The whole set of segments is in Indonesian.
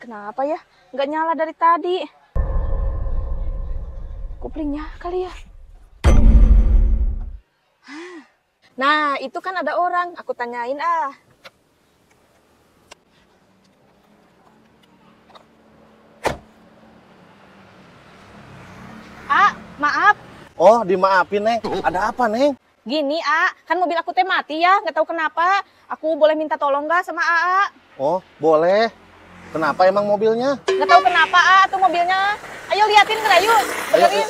kenapa ya? Nggak nyala dari tadi. Kuplingnya kali ya. Nah, itu kan ada orang. Aku tanyain ah. Maaf. Oh, dimaafin, Neng. Ada apa, Neng? Gini, kan mobil aku teh mati ya. Nggak tahu kenapa. Aku boleh minta tolong nggak sama Oh, boleh. Kenapa emang mobilnya? Nggak tahu kenapa, tuh mobilnya. Ayo liatin, Ngerayu. Benerin.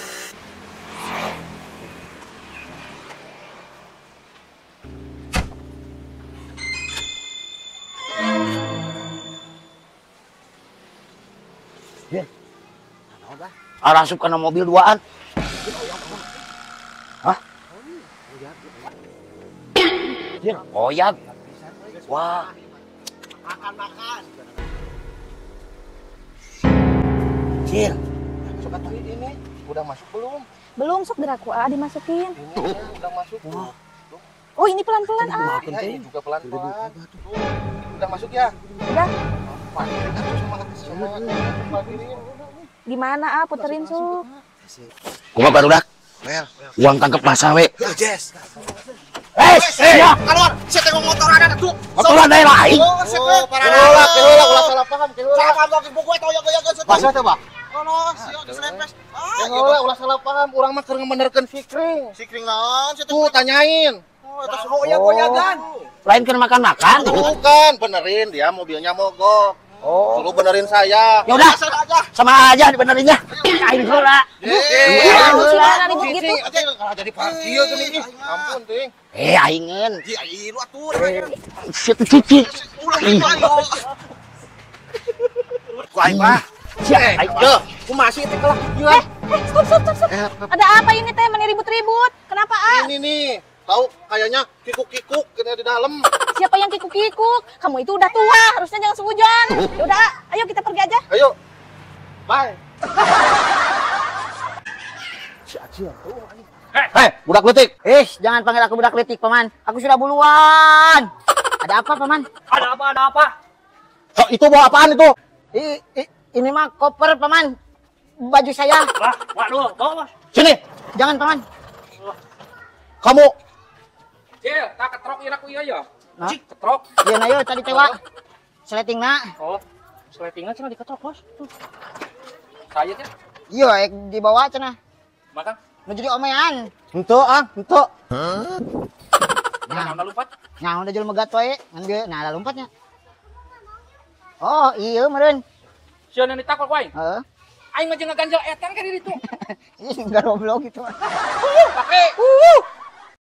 Arasup karena mobil duaan. Hah? Oyak. Wah. Makan. Cil. Sok atuh ini. Udah masuk belum? Belum, sok deraku dimasukin. Ini udah masuk. Wah. Oh, ini pelan-pelan Ya, ini juga pelan-pelan. Udah masuk ya? Udah. Sama diri. Gimana puterin Su? Gua baru dak. Uang tangkep masa we. Yes. Ya. Keluar. Saya tengok motor ada tuh. Motoran dari lain. Oh, keluar, ulah salah paham. Salah paham lagi buku itu ya. Masa teh, Pak? Oh, sieu diselempes. Ulah salah paham. Urang mah keur ngebenerkeun Sikring. Sikring naon? Tuh tanyain. Oh, eta goyagan. Lain keur makan-makan. Bukan, benerin dia mobilnya mogok. Oh. Suruh benerin saya. Ya udah. Sama aja dibenerinnya. Aing heula. Ribut gitu. Jadi parkir gini. Ampun, Ting. Aingen. Lu atur. Situ cuci. Ku aing mah. Ayo, ku masih teh kalah gila. Stop. Ada apa ini teh meniribut-ribut? Kenapa, Ini nih, tahu kayaknya kikuk-kikuk kena di dalam. Siapa yang kikuk-kikuk? Kamu itu udah tua, harusnya jangan sehujan. Ya udah, ayo kita pergi aja. Ayo. Bye. Budak letik. Jangan panggil aku budak letik, Paman. Aku sudah buluan. Ada apa, Paman? Ada apa? So, itu bawa apaan itu? Ini mah koper, Paman. Baju saya. Waduh, bawa. Sini. Jangan, Paman. Kamu. Cil, tak ketrok ieu aku ieu ya. Hah? Cik, ketrok. Iya, na yuk, tadi tewa. Seletingna. Oh, seletingnya cenah diketrok, Bos. Tuh. Saya teh Iya, dibawa cenah. makan. Nu jadi omean. Henteu. Nah, lompat. Nah, udah jual megat wae. Nah, ada lompatnya. Oh, iya meureun. Sieun nu ditakol wae. Heeh. Aing mah jeung ngaganjel etan ka di ditu. Ih, enggak goblok gitu. Pake.